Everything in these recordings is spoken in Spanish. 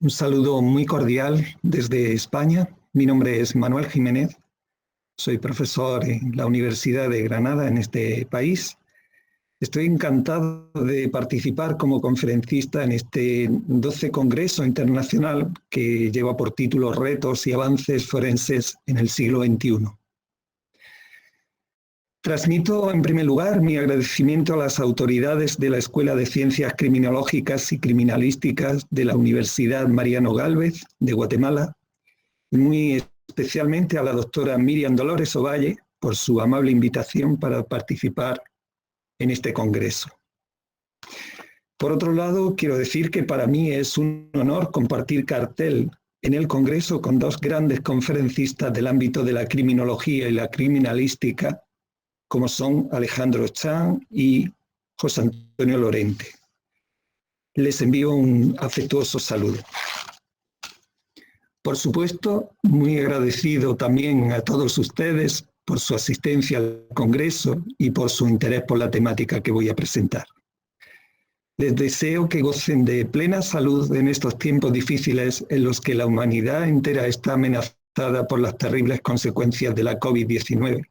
Un saludo muy cordial desde España. Mi nombre es Manuel Jiménez. Soy profesor en la Universidad de Granada, en este país. Estoy encantado de participar como conferencista en este 12 Congreso Internacional que lleva por título Retos y avances forenses en el siglo XXI. Transmito en primer lugar mi agradecimiento a las autoridades de la Escuela de Ciencias Criminológicas y Criminalísticas de la Universidad Mariano Gálvez de Guatemala, y muy especialmente a la doctora Miriam Dolores Ovalle por su amable invitación para participar en este congreso. Por otro lado, quiero decir que para mí es un honor compartir cartel en el congreso con dos grandes conferencistas del ámbito de la criminología y la criminalística, como son Alejandro Chan y José Antonio Lorente. Les envío un afectuoso saludo. Por supuesto, muy agradecido también a todos ustedes por su asistencia al Congreso y por su interés por la temática que voy a presentar. Les deseo que gocen de plena salud en estos tiempos difíciles en los que la humanidad entera está amenazada por las terribles consecuencias de la COVID-19.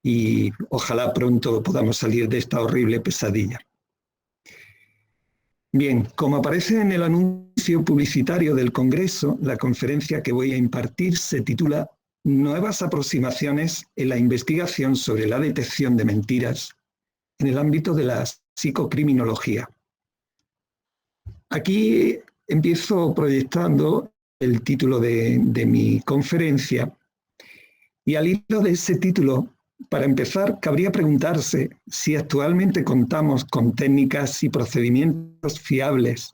Y ojalá pronto podamos salir de esta horrible pesadilla. Bien, como aparece en el anuncio publicitario del Congreso, la conferencia que voy a impartir se titula Nuevas aproximaciones en la investigación sobre la detección de mentiras en el ámbito de la psicocriminología. Aquí empiezo proyectando el título de mi conferencia y al hilo de ese título, para empezar, cabría preguntarse si actualmente contamos con técnicas y procedimientos fiables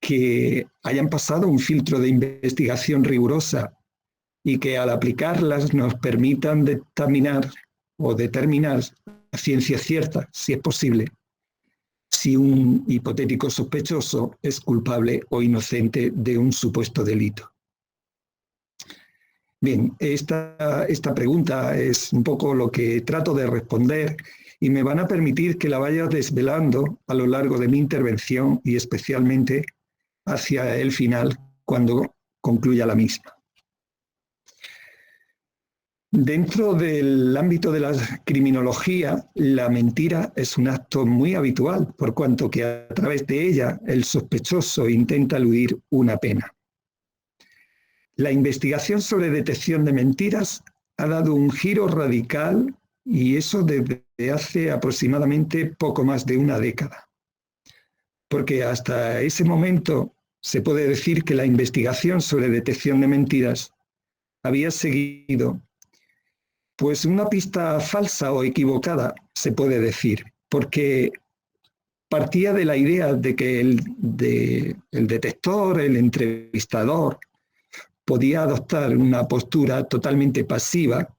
que hayan pasado un filtro de investigación rigurosa y que al aplicarlas nos permitan determinar a ciencia cierta, si es posible, si un hipotético sospechoso es culpable o inocente de un supuesto delito. Bien, esta pregunta es un poco lo que trato de responder y me van a permitir que la vaya desvelando a lo largo de mi intervención y especialmente hacia el final, cuando concluya la misma. Dentro del ámbito de la criminología, la mentira es un acto muy habitual, por cuanto que a través de ella el sospechoso intenta eludir una pena. La investigación sobre detección de mentiras ha dado un giro radical y eso desde hace aproximadamente poco más de una década. Porque hasta ese momento se puede decir que la investigación sobre detección de mentiras había seguido pues una pista falsa o equivocada, se puede decir, porque partía de la idea de que el detector, el entrevistador, podía adoptar una postura totalmente pasiva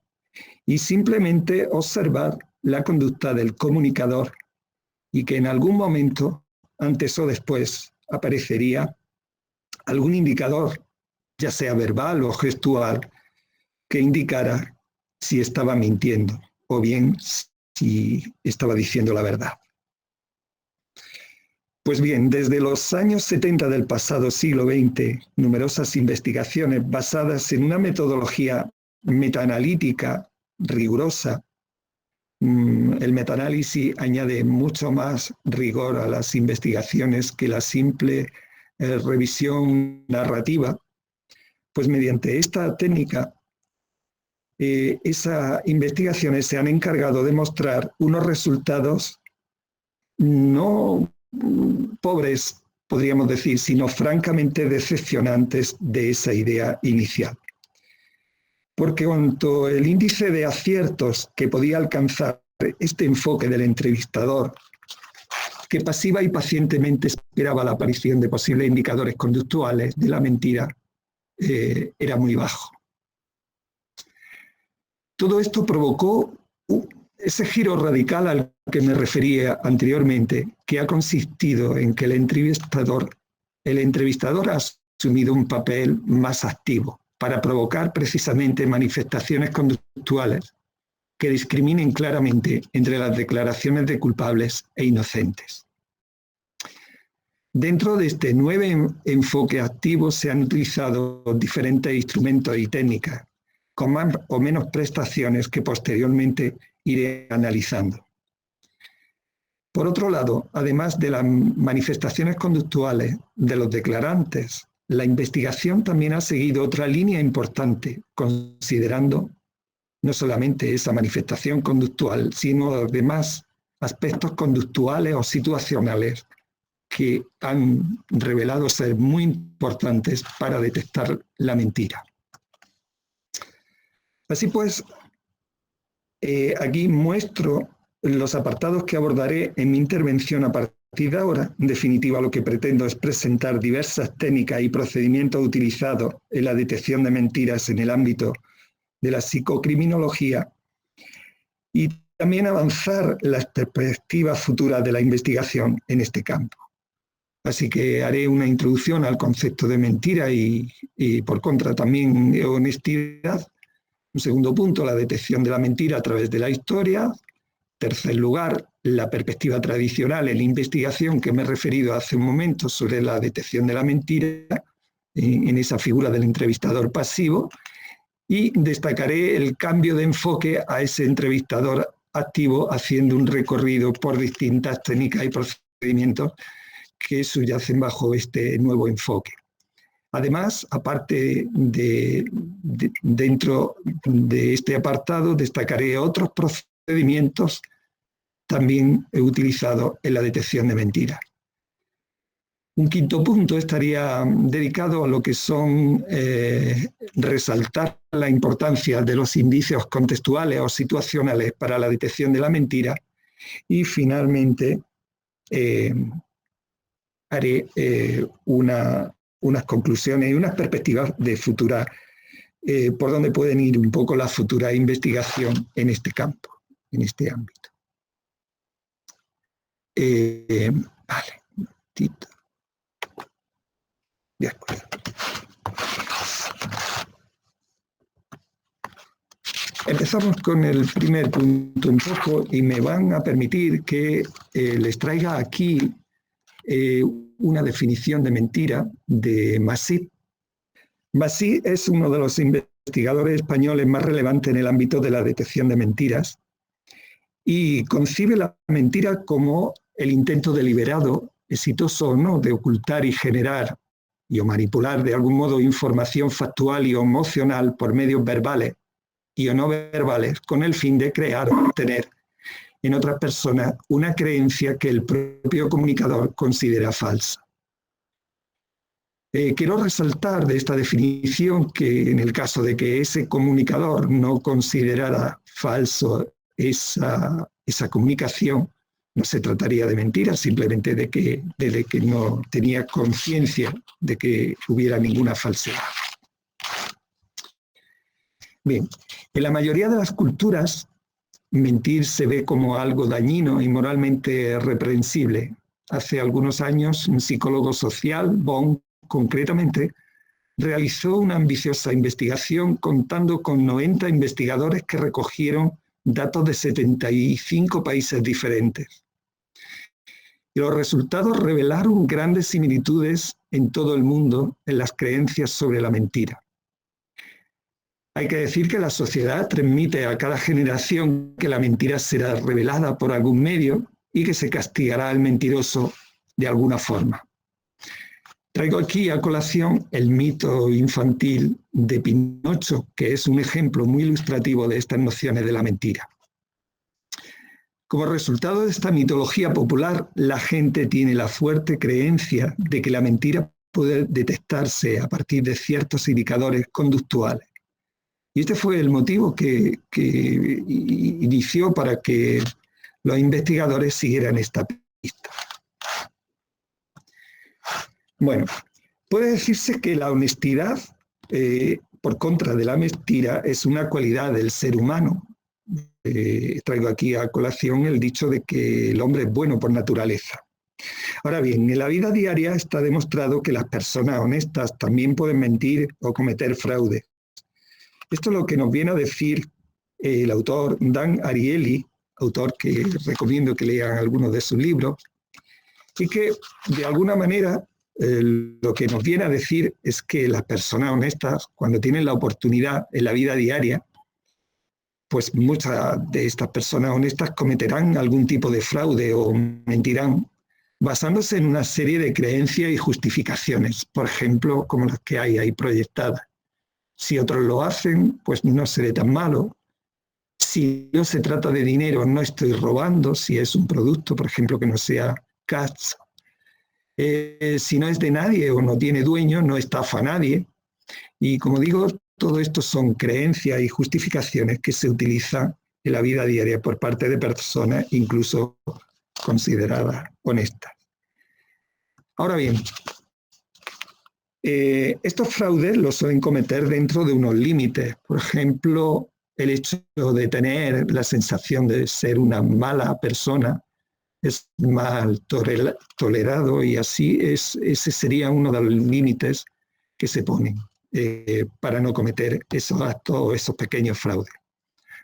y simplemente observar la conducta del comunicador y que en algún momento, antes o después, aparecería algún indicador, ya sea verbal o gestual, que indicara si estaba mintiendo o bien si estaba diciendo la verdad. Pues bien, desde los años 70 del pasado siglo XX, numerosas investigaciones basadas en una metodología metaanalítica rigurosa. El metaanálisis añade mucho más rigor a las investigaciones que la simple revisión narrativa. Pues mediante esta técnica, esas investigaciones se han encargado de mostrar unos resultados no pobres, podríamos decir, sino francamente decepcionantes de esa idea inicial. Porque cuanto el índice de aciertos que podía alcanzar este enfoque del entrevistador, que pasiva y pacientemente esperaba la aparición de posibles indicadores conductuales de la mentira, era muy bajo. Todo esto provocó ese giro radical al que me refería anteriormente, que ha consistido en que el entrevistador ha asumido un papel más activo para provocar precisamente manifestaciones conductuales que discriminen claramente entre las declaraciones de culpables e inocentes. Dentro de este nuevo enfoque activo se han utilizado diferentes instrumentos y técnicas, con más o menos prestaciones que posteriormente iré analizando. Por otro lado, además de las manifestaciones conductuales de los declarantes, la investigación también ha seguido otra línea importante, considerando no solamente esa manifestación conductual, sino los demás aspectos conductuales o situacionales que han revelado ser muy importantes para detectar la mentira. Así pues, aquí muestro los apartados que abordaré en mi intervención a partir de ahora. En definitiva, lo que pretendo es presentar diversas técnicas y procedimientos utilizados en la detección de mentiras en el ámbito de la psicocriminología y también avanzar las perspectivas futuras de la investigación en este campo. Así que haré una introducción al concepto de mentira y por contra también de honestidad. Un segundo punto, la detección de la mentira a través de la historia. Tercer lugar, la perspectiva tradicional en la investigación que me he referido hace un momento sobre la detección de la mentira en esa figura del entrevistador pasivo. Y destacaré el cambio de enfoque a ese entrevistador activo haciendo un recorrido por distintas técnicas y procedimientos que subyacen bajo este nuevo enfoque. Además, aparte dentro de este apartado, destacaré otros procedimientos también utilizados en la detección de mentiras. Un quinto punto estaría dedicado a lo que son resaltar la importancia de los indicios contextuales o situacionales para la detección de la mentira y finalmente haré unas conclusiones y unas perspectivas de futura, por donde pueden ir un poco la futura investigación en este campo, en este ámbito. Vale, un momentito. De acuerdo. Empezamos con el primer punto un poco y me van a permitir que les traiga aquí una definición de mentira de Masip. Masip es uno de los investigadores españoles más relevantes en el ámbito de la detección de mentiras y concibe la mentira como el intento deliberado, exitoso o no, de ocultar y generar o manipular de algún modo información factual y emocional por medios verbales y o no verbales con el fin de crear o obtener en otras personas una creencia que el propio comunicador considera falsa. Quiero resaltar de esta definición que en el caso de que ese comunicador no considerara falso esa comunicación, no se trataría de mentira, simplemente de que no tenía conciencia de que hubiera ninguna falsedad. Bien, en la mayoría de las culturas, mentir se ve como algo dañino y moralmente reprensible. Hace algunos años, un psicólogo social, Bohm, concretamente, realizó una ambiciosa investigación contando con 90 investigadores que recogieron datos de 75 países diferentes. Y los resultados revelaron grandes similitudes en todo el mundo en las creencias sobre la mentira. Hay que decir que la sociedad transmite a cada generación que la mentira será revelada por algún medio y que se castigará al mentiroso de alguna forma. Traigo aquí a colación el mito infantil de Pinocho, que es un ejemplo muy ilustrativo de estas nociones de la mentira. Como resultado de esta mitología popular, la gente tiene la fuerte creencia de que la mentira puede detectarse a partir de ciertos indicadores conductuales. Y este fue el motivo que inició para que los investigadores siguieran esta pista. Bueno, puede decirse que la honestidad, por contra de la mentira, es una cualidad del ser humano. Traigo aquí a colación el dicho de que el hombre es bueno por naturaleza. Ahora bien, en la vida diaria está demostrado que las personas honestas también pueden mentir o cometer fraude. Esto es lo que nos viene a decir el autor Dan Ariely, autor que recomiendo que lean algunos de sus libros, y que de alguna manera lo que nos viene a decir es que las personas honestas, cuando tienen la oportunidad en la vida diaria, pues muchas de estas personas honestas cometerán algún tipo de fraude o mentirán basándose en una serie de creencias y justificaciones, por ejemplo, como las que hay ahí proyectadas. Si otros lo hacen, pues no seré tan malo. Si no se trata de dinero, no estoy robando. Si es un producto, por ejemplo, que no sea cash. Si no es de nadie o no tiene dueño, no estafa a nadie. Y como digo, todo esto son creencias y justificaciones que se utilizan en la vida diaria por parte de personas incluso consideradas honestas. Ahora bien, estos fraudes los suelen cometer dentro de unos límites. Por ejemplo, el hecho de tener la sensación de ser una mala persona es mal tolerado y así ese sería uno de los límites que se ponen para no cometer esos actos o esos pequeños fraudes.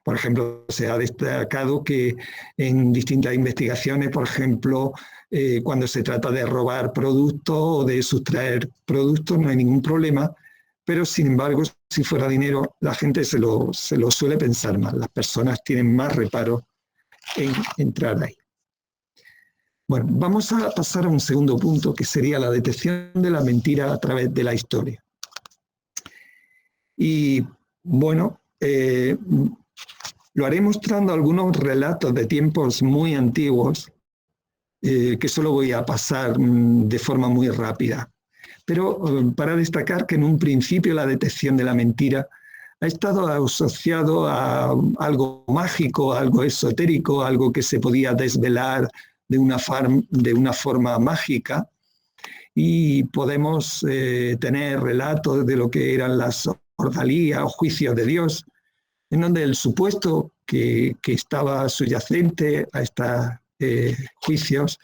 Por ejemplo, se ha destacado que en distintas investigaciones, por ejemplo, cuando se trata de robar productos o de sustraer productos, no hay ningún problema, pero sin embargo, si fuera dinero, la gente se lo suele pensar más. Las personas tienen más reparo en entrar ahí. Bueno, vamos a pasar a un segundo punto, que sería la detección de la mentira a través de la historia. Y bueno, lo haré mostrando algunos relatos de tiempos muy antiguos, que solo voy a pasar de forma muy rápida. Pero para destacar que en un principio la detección de la mentira ha estado asociado a algo mágico, algo esotérico, algo que se podía desvelar de una forma mágica, y podemos tener relatos de lo que eran las ordalías o juicios de Dios, en donde el supuesto que estaba subyacente a estos juicios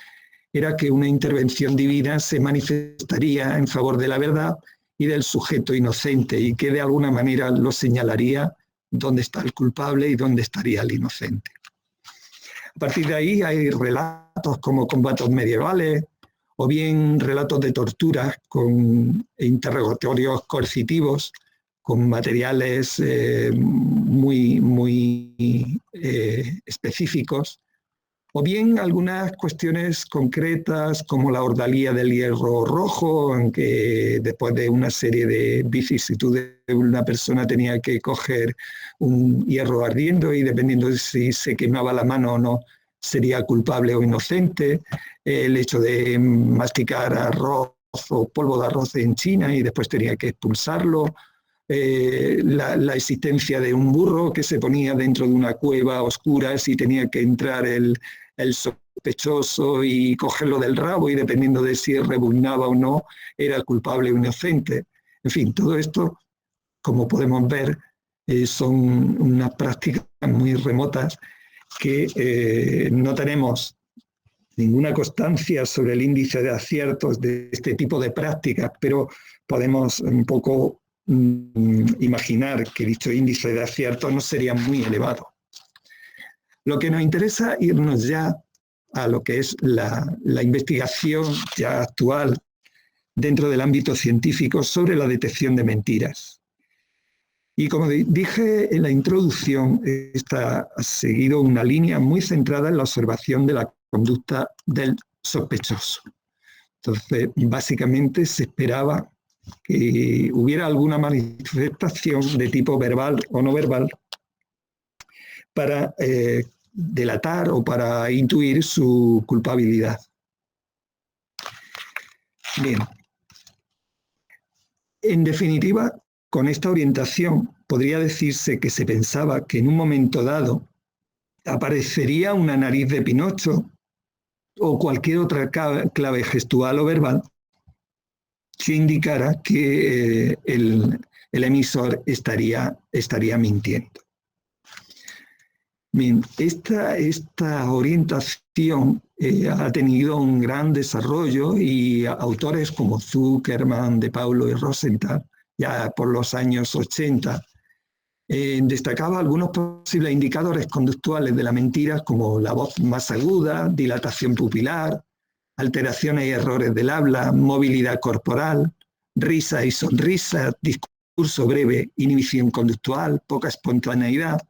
era que una intervención divina se manifestaría en favor de la verdad y del sujeto inocente, y que de alguna manera lo señalaría dónde está el culpable y dónde estaría el inocente. A partir de ahí hay relatos como combates medievales, o bien relatos de torturas con interrogatorios coercitivos, con materiales muy específicos, o bien algunas cuestiones concretas como la ordalía del hierro rojo, en que después de una serie de vicisitudes una persona tenía que coger un hierro ardiendo y dependiendo de si se quemaba la mano o no, sería culpable o inocente. El hecho de masticar arroz o polvo de arroz en China y después tenía que expulsarlo. La existencia de un burro que se ponía dentro de una cueva oscura si tenía que entrar el sospechoso y cogerlo del rabo, y dependiendo de si repugnaba o no, era culpable o inocente. En fin, todo esto, como podemos ver, son unas prácticas muy remotas que no tenemos ninguna constancia sobre el índice de aciertos de este tipo de prácticas, pero podemos un poco imaginar que dicho índice de acierto no sería muy elevado. Lo que nos interesa irnos ya a lo que es la investigación ya actual dentro del ámbito científico sobre la detección de mentiras. Y como dije en la introducción, esta ha seguido una línea muy centrada en la observación de la conducta del sospechoso. Entonces, básicamente se esperaba que hubiera alguna manifestación de tipo verbal o no verbal para delatar o para intuir su culpabilidad. Bien. En definitiva, con esta orientación podría decirse que se pensaba que en un momento dado aparecería una nariz de Pinocho o cualquier otra clave gestual o verbal que indicara que el emisor estaría mintiendo. Bien, esta orientación ha tenido un gran desarrollo, y autores como Zuckerman, De Paulo y Rosenthal, ya por los años 80, destacaba algunos posibles indicadores conductuales de la mentira, como la voz más aguda, dilatación pupilar, alteraciones y errores del habla, movilidad corporal, risa y sonrisa, discurso breve, inhibición conductual, poca espontaneidad,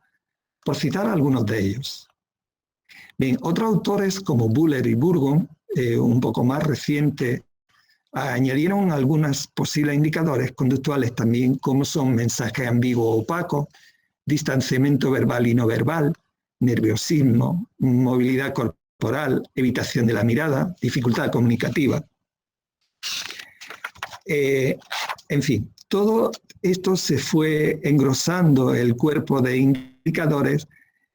por citar algunos de ellos. Bien, otros autores como Buller y Burgon, un poco más reciente, añadieron algunos posibles indicadores conductuales también, como son mensajes ambiguos o opacos, distanciamiento verbal y no verbal, nerviosismo, movilidad corporal, evitación de la mirada, dificultad comunicativa. En fin, todo esto se fue engrosando el cuerpo de indicadores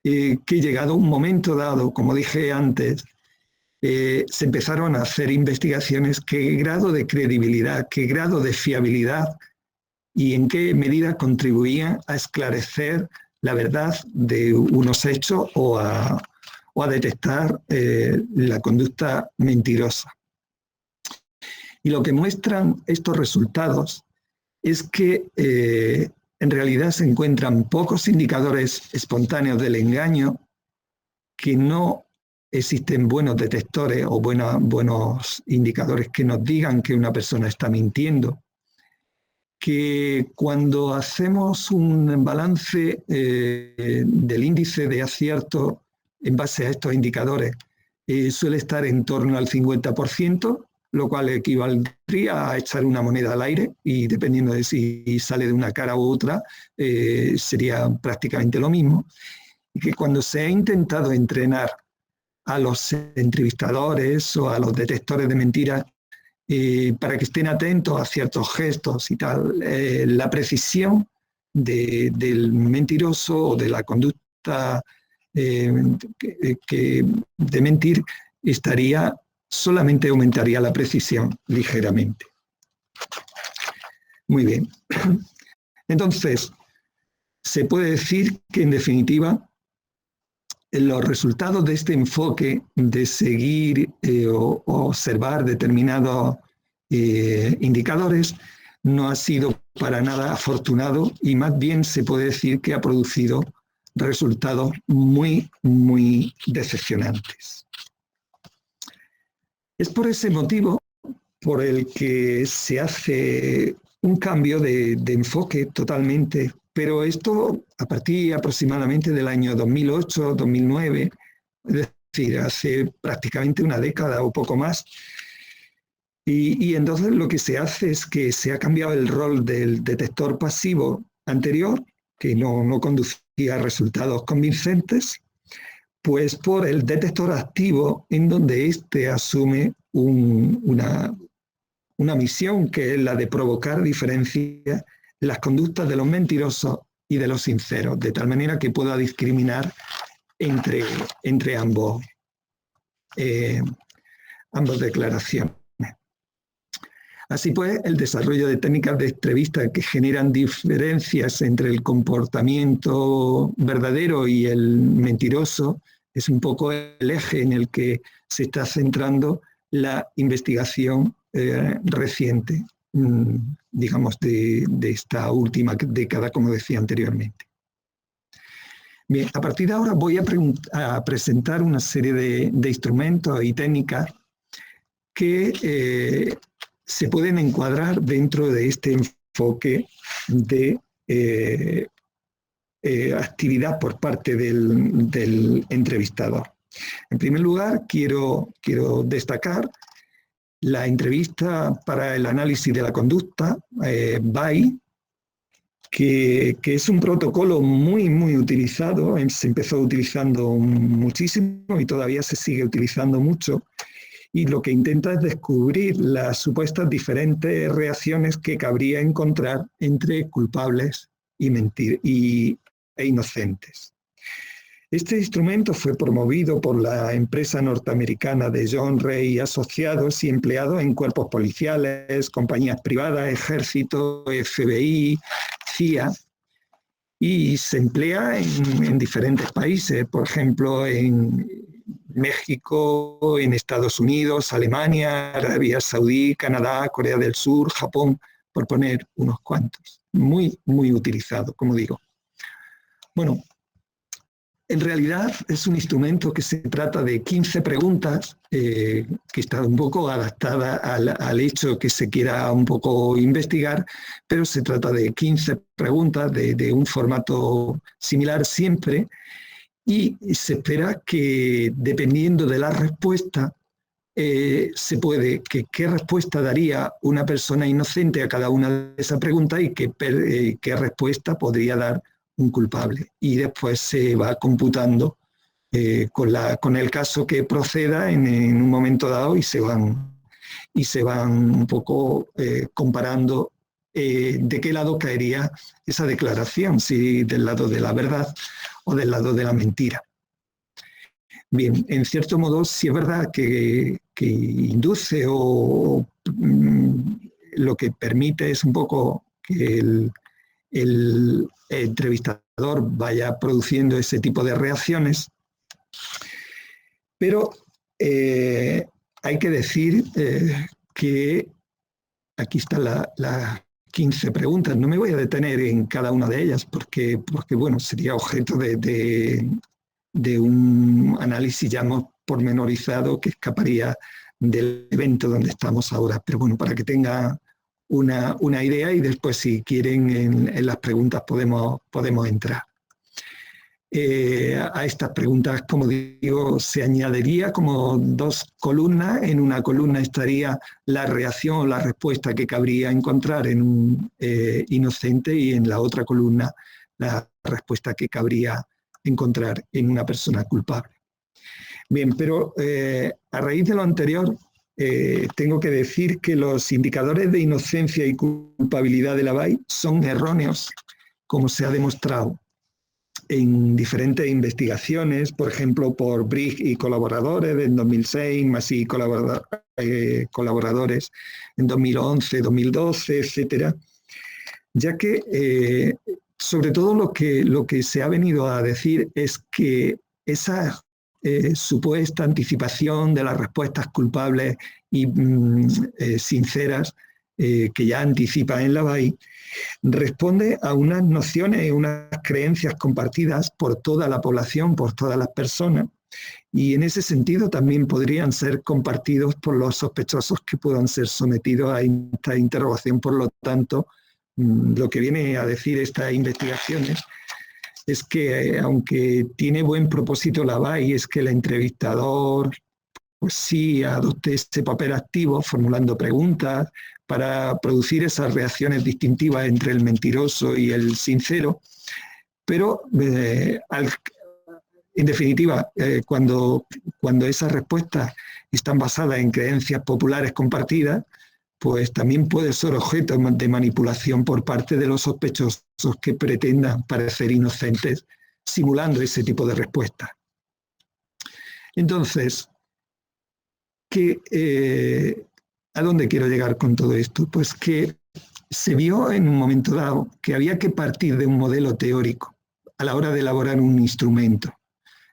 que llegado a un momento dado, como dije antes, se empezaron a hacer investigaciones qué grado de credibilidad, qué grado de fiabilidad y en qué medida contribuían a esclarecer la verdad de unos hechos o a detectar la conducta mentirosa. Y lo que muestran estos resultados es que en realidad se encuentran pocos indicadores espontáneos del engaño, que no existen buenos detectores o buenos indicadores que nos digan que una persona está mintiendo, que cuando hacemos un balance del índice de acierto en base a estos indicadores, suele estar en torno al 50%, lo cual equivaldría a echar una moneda al aire y dependiendo de si sale de una cara u otra, sería prácticamente lo mismo. Y que cuando se ha intentado entrenar a los entrevistadores o a los detectores de mentiras para que estén atentos a ciertos gestos y tal, la precisión del mentiroso o de la conducta de mentir solamente aumentaría la precisión ligeramente. Muy bien. Entonces, se puede decir que en definitiva los resultados de este enfoque de seguir o observar determinados indicadores no ha sido para nada afortunado y más bien se puede decir que ha producido resultados muy, muy decepcionantes. Es por ese motivo por el que se hace un cambio de enfoque totalmente, pero esto a partir aproximadamente del año 2008, 2009, es decir, hace prácticamente una década o poco más. Y entonces lo que se hace es que se ha cambiado el rol del detector pasivo anterior, que no conducía a resultados convincentes, pues por el detector activo, en donde éste asume una misión que es la de provocar diferencia en las conductas de los mentirosos y de los sinceros, de tal manera que pueda discriminar entre ambas declaraciones. Así pues, el desarrollo de técnicas de entrevista que generan diferencias entre el comportamiento verdadero y el mentiroso es un poco el eje en el que se está centrando la investigación reciente, digamos, de esta última década, como decía anteriormente. Bien, a partir de ahora voy a presentar una serie de instrumentos y técnicas que se pueden encuadrar dentro de este enfoque de actividad por parte del entrevistador. En primer lugar, quiero destacar la entrevista para el análisis de la conducta, BAI, que es un protocolo muy, muy utilizado. Se empezó utilizando muchísimo y todavía se sigue utilizando mucho. Y lo que intenta es descubrir las supuestas diferentes reacciones que cabría encontrar entre culpables e inocentes. Este instrumento fue promovido por la empresa norteamericana de John Ray Asociados y empleado en cuerpos policiales, compañías privadas, ejército, FBI, CIA, y se emplea en diferentes países, por ejemplo, en México, en Estados Unidos, Alemania, Arabia Saudí, Canadá, Corea del Sur, Japón, por poner unos cuantos. Muy, muy utilizado, como digo. Bueno, En realidad es un instrumento que se trata de 15 preguntas, que está un poco adaptada al hecho que se quiera un poco investigar, pero se trata de 15 preguntas de un formato similar siempre, y se espera que dependiendo de la respuesta, qué respuesta daría una persona inocente a cada una de esas preguntas y qué respuesta podría dar un culpable. Y después se va computando con el caso que proceda en un momento dado y se van un poco comparando de qué lado caería esa declaración, si del lado de la verdad o del lado de la mentira. Bien, en cierto modo sí es verdad que induce o lo que permite es un poco que el entrevistador vaya produciendo ese tipo de reacciones, pero hay que decir que aquí están las 15 preguntas. No me voy a detener en cada una de ellas porque bueno, sería objeto de un análisis ya más pormenorizado que escaparía del evento donde estamos ahora. Pero bueno, para que tenga una idea y después si quieren en las preguntas podemos entrar. A estas preguntas, como digo, se añadiría como dos columnas. En una columna estaría la reacción o la respuesta que cabría encontrar en un inocente y en la otra columna la respuesta que cabría encontrar en una persona culpable. Bien, pero a raíz de lo anterior, tengo que decir que los indicadores de inocencia y culpabilidad de Lavall son erróneos, como se ha demostrado en diferentes investigaciones, por ejemplo, por Briggs y colaboradores en 2006, Massey y colaboradores en 2011, 2012, etcétera, ya que sobre todo lo que se ha venido a decir es que esa supuesta anticipación de las respuestas culpables y sinceras que ya anticipa en Lavall, responde a unas nociones y unas creencias compartidas por toda la población, por todas las personas, y en ese sentido también podrían ser compartidos por los sospechosos que puedan ser sometidos a esta interrogación. Por lo tanto, lo que viene a decir estas investigaciones es que, aunque tiene buen propósito Lavall, es que el entrevistador pues sí adopte ese papel activo formulando preguntas para producir esas reacciones distintivas entre el mentiroso y el sincero, pero en definitiva, cuando esas respuestas están basadas en creencias populares compartidas, pues también puede ser objeto de manipulación por parte de los sospechosos que pretendan parecer inocentes simulando ese tipo de respuestas. Entonces, ¿a dónde quiero llegar con todo esto? Pues que se vio en un momento dado que había que partir de un modelo teórico a la hora de elaborar un instrumento,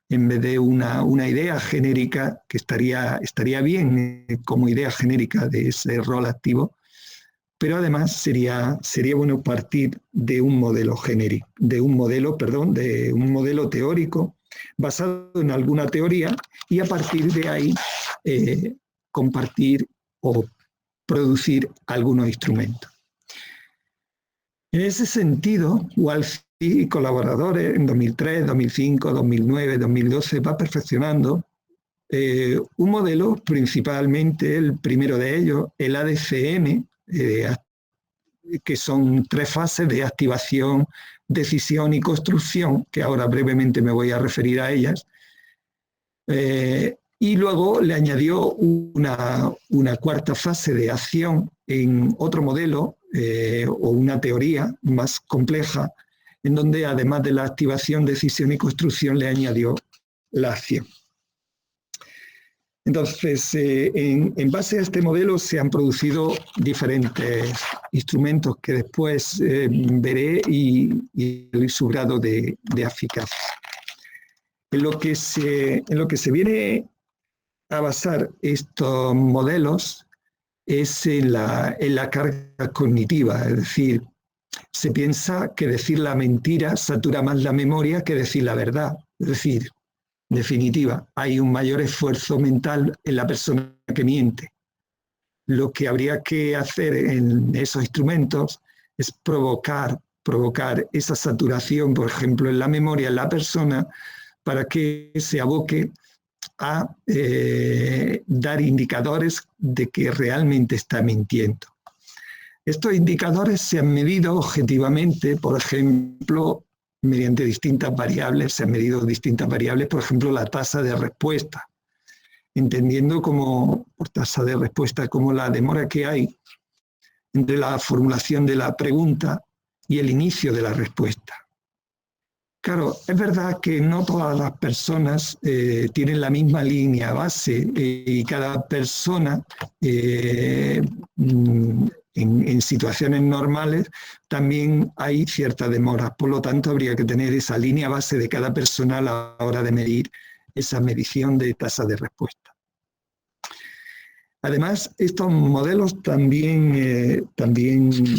en vez de una idea genérica, que estaría bien como idea genérica de ese rol activo, pero además sería bueno partir de un modelo genérico, de un modelo teórico basado en alguna teoría, y a partir de ahí compartir o producir algunos instrumentos. En ese sentido, Walsh y colaboradores en 2003, 2005, 2009, 2012 va perfeccionando un modelo, principalmente el primero de ellos, el ADCM, que son 3 fases de activación, decisión y construcción, que ahora brevemente me voy a referir a ellas. Y luego le añadió una 4ª fase de acción en otro modelo o una teoría más compleja, en donde además de la activación, decisión y construcción le añadió la acción. Entonces, en base a este modelo se han producido diferentes instrumentos que después veré y su grado de eficacia. En lo que se viene a basar estos modelos es en la carga cognitiva, es decir, se piensa que decir la mentira satura más la memoria que decir la verdad, Es decir, en definitiva, hay un mayor esfuerzo mental en la persona que miente. Lo que habría que hacer en esos instrumentos es provocar esa saturación, por ejemplo, en la memoria, en la persona, para que se aboque a dar indicadores de que realmente está mintiendo. Estos indicadores se han medido objetivamente, por ejemplo, mediante distintas variables, se han medido distintas variables, por ejemplo, la tasa de respuesta, entendiendo como por tasa de respuesta como la demora que hay entre la formulación de la pregunta y el inicio de la respuesta. Claro, es verdad que no todas las personas tienen la misma línea base y cada persona en situaciones normales también hay cierta demora. Por lo tanto, habría que tener esa línea base de cada persona a la hora de medir esa medición de tasa de respuesta. Además, estos modelos también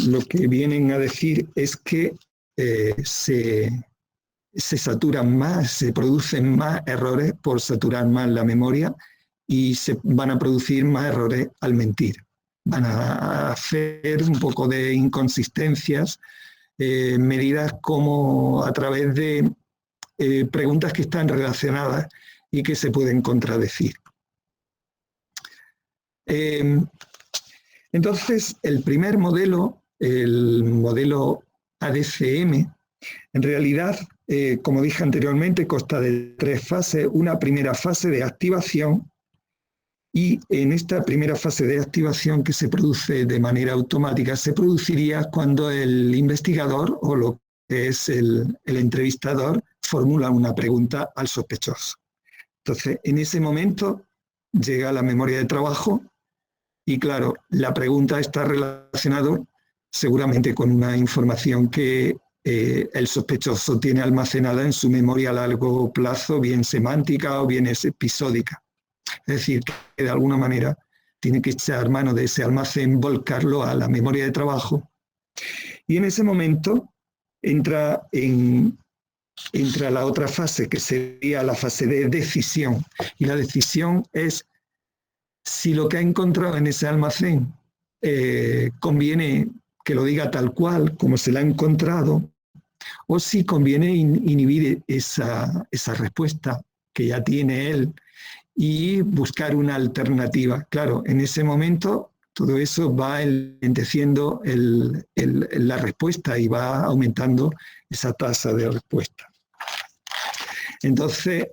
lo que vienen a decir es que se saturan más, se producen más errores por saturar más la memoria y se van a producir más errores al mentir. Van a hacer un poco de inconsistencias, medidas como a través de preguntas que están relacionadas y que se pueden contradecir. Entonces, el primer modelo, el modelo ADCM, en realidad, como dije anteriormente, consta de 3 fases. Una primera fase de activación, y en esta primera fase de activación, que se produce de manera automática, se produciría cuando el investigador o lo que es el entrevistador formula una pregunta al sospechoso. Entonces, en ese momento llega la memoria de trabajo y, claro, la pregunta está relacionada seguramente con una información que el sospechoso tiene almacenada en su memoria a largo plazo, bien semántica o bien episódica. Es decir, que de alguna manera tiene que echar mano de ese almacén, volcarlo a la memoria de trabajo. Y en ese momento entra la otra fase, que sería la fase de decisión. Y la decisión es si lo que ha encontrado en ese almacén conviene que lo diga tal cual, como se la ha encontrado, o si conviene inhibir esa respuesta que ya tiene él y buscar una alternativa. Claro, en ese momento todo eso va enlenteciendo la respuesta y va aumentando esa tasa de respuesta. Entonces,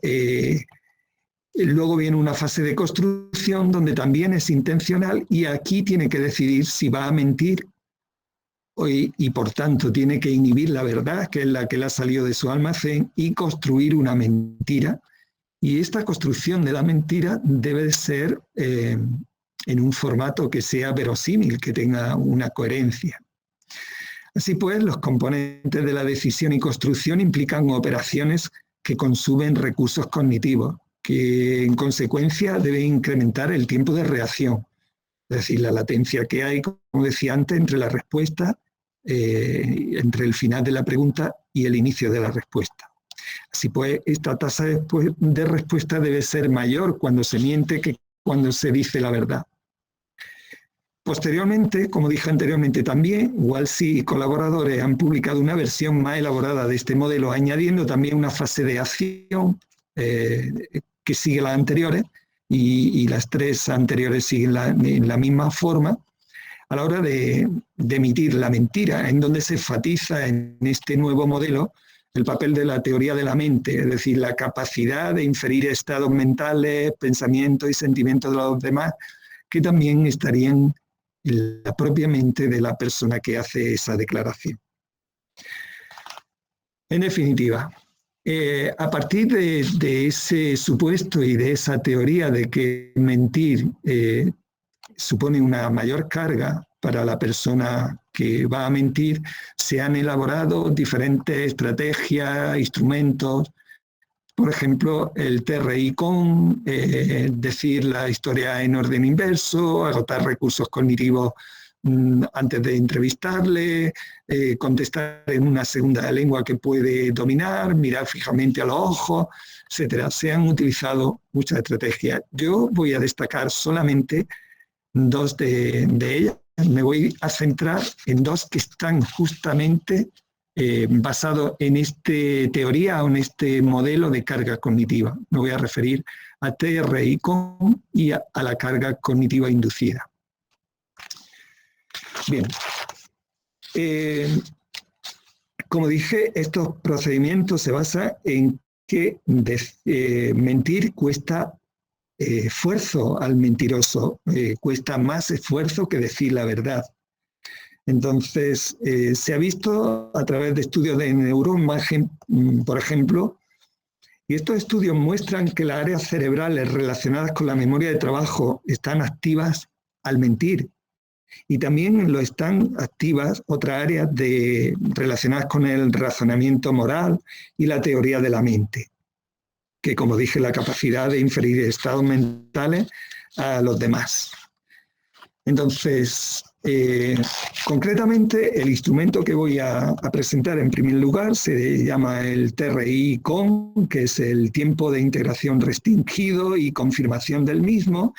luego viene una fase de construcción donde también es intencional y aquí tiene que decidir si va a mentir y por tanto tiene que inhibir la verdad, que es la que le ha salido de su almacén, y construir una mentira. Y esta construcción de la mentira debe ser en un formato que sea verosímil, que tenga una coherencia. Así pues, los componentes de la decisión y construcción implican operaciones que consumen recursos cognitivos, que en consecuencia deben incrementar el tiempo de reacción, es decir, la latencia que hay, como decía antes, entre la respuesta, entre el final de la pregunta y el inicio de la respuesta. Así pues, esta tasa de respuesta debe ser mayor cuando se miente que cuando se dice la verdad. Posteriormente, como dije anteriormente también, Walsey y colaboradores han publicado una versión más elaborada de este modelo, añadiendo también una fase de acción que sigue las anteriores, y las 3 anteriores siguen en la misma forma, a la hora de emitir la mentira, en donde se enfatiza en este nuevo modelo el papel de la teoría de la mente, es decir, la capacidad de inferir estados mentales, pensamientos y sentimientos de los demás, que también estarían en la propia mente de la persona que hace esa declaración. En definitiva, a partir de ese supuesto y de esa teoría de que mentir supone una mayor carga para la persona que va a mentir, se han elaborado diferentes estrategias, instrumentos, por ejemplo, el TRI con decir la historia en orden inverso, agotar recursos cognitivos antes de entrevistarle, contestar en una segunda lengua que puede dominar, mirar fijamente a los ojos, etcétera. Se han utilizado muchas estrategias. Yo voy a destacar solamente dos de ellas. Me voy a centrar en dos que están justamente basados en esta teoría o en este modelo de carga cognitiva. Me voy a referir a TRI-CON y a la carga cognitiva inducida. Bien, como dije, estos procedimientos se basan en que mentir cuesta esfuerzo al mentiroso, cuesta más esfuerzo que decir la verdad. Entonces, se ha visto a través de estudios de neuroimagen, por ejemplo, y estos estudios muestran que las áreas cerebrales relacionadas con la memoria de trabajo están activas al mentir. Y también lo están activas otras áreas relacionadas con el razonamiento moral y la teoría de la mente, que, como dije, la capacidad de inferir estados mentales a los demás. Entonces, concretamente, el instrumento que voy a presentar en primer lugar se llama el TRI-CON, que es el tiempo de integración restringido y confirmación del mismo.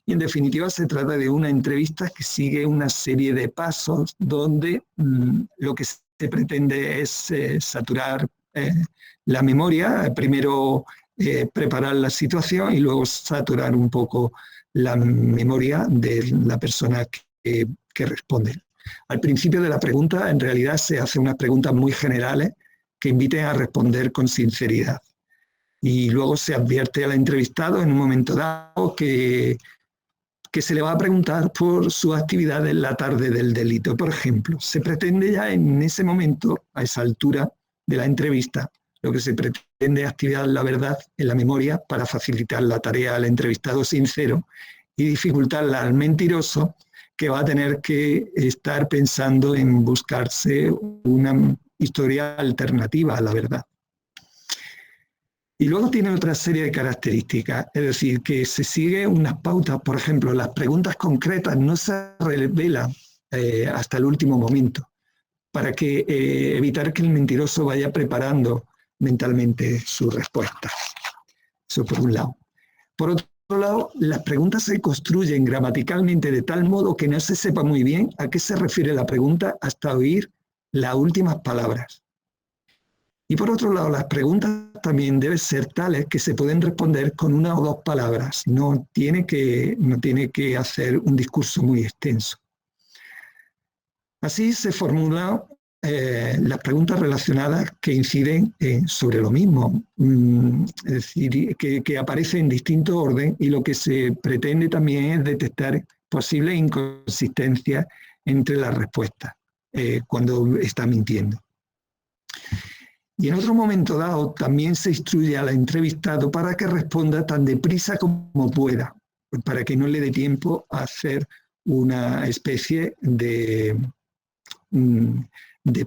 Y en definitiva se trata de una entrevista que sigue una serie de pasos donde lo que se pretende es saturar la memoria, primero preparar la situación y luego saturar un poco la memoria de la persona que responde. Al principio de la pregunta, en realidad se hacen unas preguntas muy generales que inviten a responder con sinceridad. Y luego se advierte al entrevistado en un momento dado que se le va a preguntar por su actividad en la tarde del delito. Por ejemplo, se pretende ya en ese momento, a esa altura de la entrevista, lo que se pretende es activar la verdad en la memoria para facilitar la tarea al entrevistado sincero y dificultarla al mentiroso, que va a tener que estar pensando en buscarse una historia alternativa a la verdad. Y luego tiene otra serie de características, es decir, que se sigue unas pautas. Por ejemplo, las preguntas concretas no se revelan hasta el último momento, para evitar que el mentiroso vaya preparando mentalmente su respuesta. Eso por un lado. Por otro lado, las preguntas se construyen gramaticalmente de tal modo que no se sepa muy bien a qué se refiere la pregunta hasta oír las últimas palabras. Y por otro lado, las preguntas también deben ser tales que se pueden responder con una o dos palabras. No tiene que hacer un discurso muy extenso. Así se formulan las preguntas relacionadas que inciden sobre lo mismo, es decir, que aparecen en distinto orden, y lo que se pretende también es detectar posibles inconsistencias entre las respuestas cuando está mintiendo. Y en otro momento dado también se instruye al entrevistado para que responda tan deprisa como pueda, para que no le dé tiempo a hacer una especie de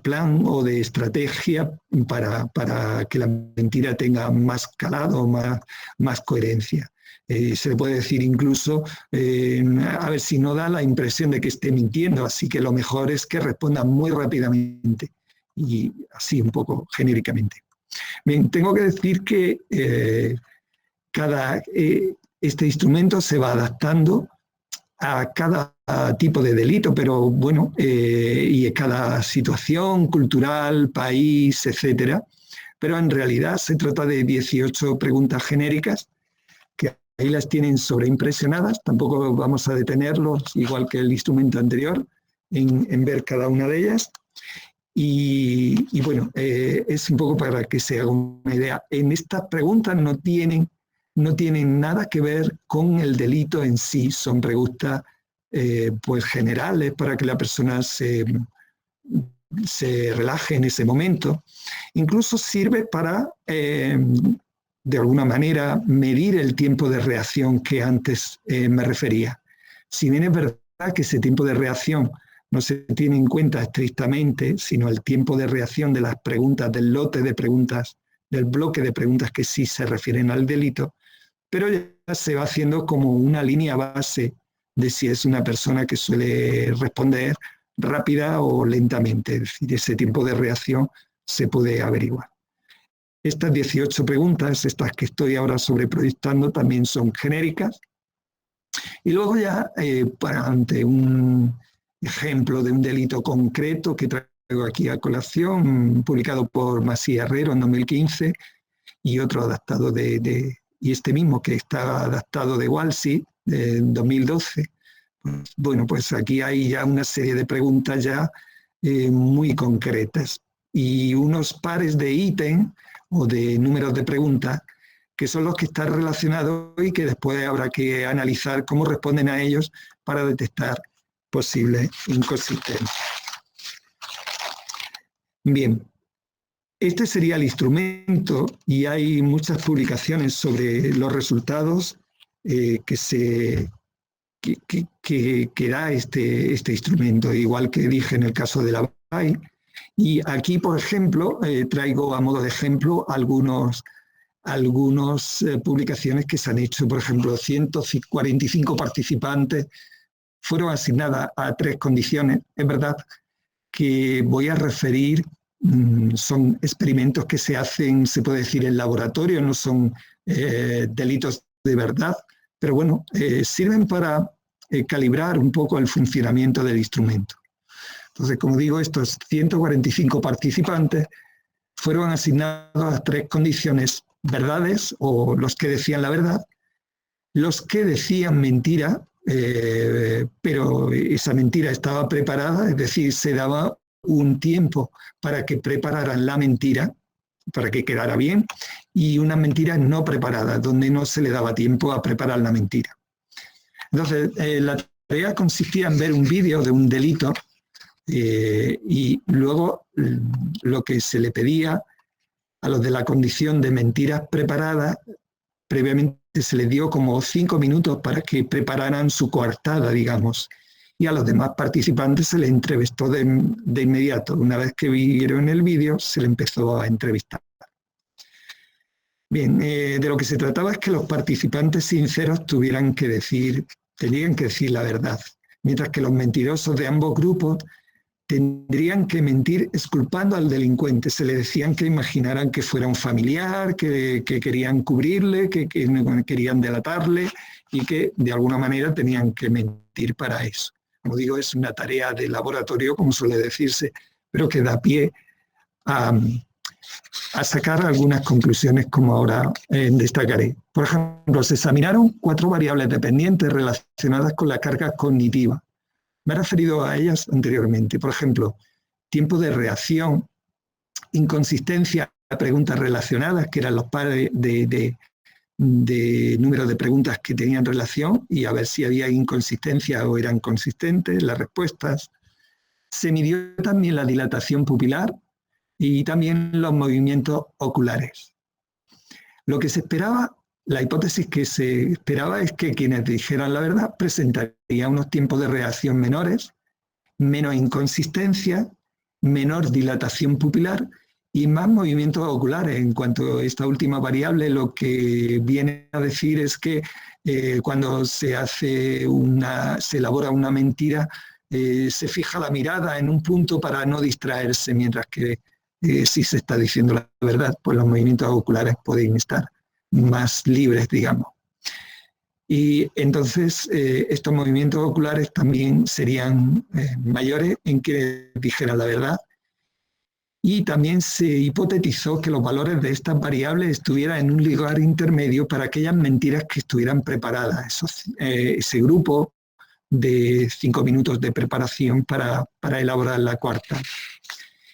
plan o de estrategia para que la mentira tenga más calado, más coherencia. Se le puede decir incluso, a ver si no da la impresión de que esté mintiendo, así que lo mejor es que responda muy rápidamente. Y así un poco genéricamente. Bien, tengo que decir que este instrumento se va adaptando a cada tipo de delito, pero bueno, y a cada situación cultural, país, etcétera. Pero en realidad se trata de 18 preguntas genéricas que ahí las tienen sobreimpresionadas. Tampoco vamos a detenerlos, igual que el instrumento anterior, en ver cada una de ellas. Y bueno, es un poco para que se haga una idea. En estas preguntas no tienen nada que ver con el delito en sí. Son preguntas pues generales para que la persona se relaje en ese momento. Incluso sirve para, de alguna manera, medir el tiempo de reacción que antes me refería. Si bien es verdad que ese tiempo de reacción no se tiene en cuenta estrictamente, sino el tiempo de reacción de las preguntas, del lote de preguntas, del bloque de preguntas que sí se refieren al delito, pero ya se va haciendo como una línea base de si es una persona que suele responder rápida o lentamente. Es decir, ese tiempo de reacción se puede averiguar. Estas 18 preguntas, estas que estoy ahora sobreproyectando, también son genéricas. Y luego ya, ante un ejemplo de un delito concreto que traigo aquí a colación, publicado por Masí Herrero en 2015, y otro adaptado y este mismo que está adaptado de Walsey, en 2012. Bueno, pues aquí hay ya una serie de preguntas ya muy concretas y unos pares de ítem o de números de preguntas que son los que están relacionados y que después habrá que analizar cómo responden a ellos para detectar posibles inconsistencias. Bien, este sería el instrumento y hay muchas publicaciones sobre los resultados que da este instrumento, igual que dije en el caso de la BAI. Y aquí, por ejemplo, traigo a modo de ejemplo algunas publicaciones que se han hecho. Por ejemplo, 145 participantes fueron asignadas a 3 condiciones. Es verdad que voy a referir, son experimentos que se hacen, se puede decir, en laboratorio, no son delitos de verdad, pero bueno, sirven para calibrar un poco el funcionamiento del instrumento. Entonces, como digo, estos 145 participantes fueron asignados a 3 condiciones: verdades, o los que decían la verdad, los que decían mentira, pero esa mentira estaba preparada, es decir, se daba un tiempo para que prepararan la mentira, para que quedara bien, y una mentira no preparada, donde no se le daba tiempo a preparar la mentira. Entonces, la tarea consistía en ver un vídeo de un delito y luego lo que se le pedía a los de la condición de mentiras preparadas, previamente se les dio como 5 minutos para que prepararan su coartada, digamos, y a los demás participantes se les entrevistó de inmediato. Una vez que vieron el vídeo, se les empezó a entrevistar. Bien, de lo que se trataba es que los participantes sinceros tenían que decir la verdad, mientras que los mentirosos de ambos grupos tendrían que mentir exculpando al delincuente. Se le decían que imaginaran que fuera un familiar, que querían cubrirle, que querían delatarle y que de alguna manera tenían que mentir para eso. Como digo, es una tarea de laboratorio, como suele decirse, pero que da pie a sacar algunas conclusiones como ahora destacaré. Por ejemplo, se examinaron 4 variables dependientes relacionadas con la carga cognitiva. Me he referido a ellas anteriormente. Por ejemplo, tiempo de reacción, inconsistencia a preguntas relacionadas, que eran los pares de número de preguntas que tenían relación, y a ver si había inconsistencia o eran consistentes las respuestas. Se midió también la dilatación pupilar y también los movimientos oculares. Lo que se esperaba, la hipótesis que se esperaba es que quienes dijeran la verdad presentarían unos tiempos de reacción menores, menos inconsistencia, menor dilatación pupilar y más movimientos oculares. En cuanto a esta última variable, lo que viene a decir es que cuando se elabora una mentira, se fija la mirada en un punto para no distraerse, mientras que si se está diciendo la verdad, pues los movimientos oculares pueden estar más libres, digamos. Y entonces estos movimientos oculares también serían mayores en que dijeran la verdad. Y también se hipotetizó que los valores de estas variables estuvieran en un lugar intermedio para aquellas mentiras que estuvieran preparadas. Ese grupo de 5 minutos de preparación para elaborar la cuarta.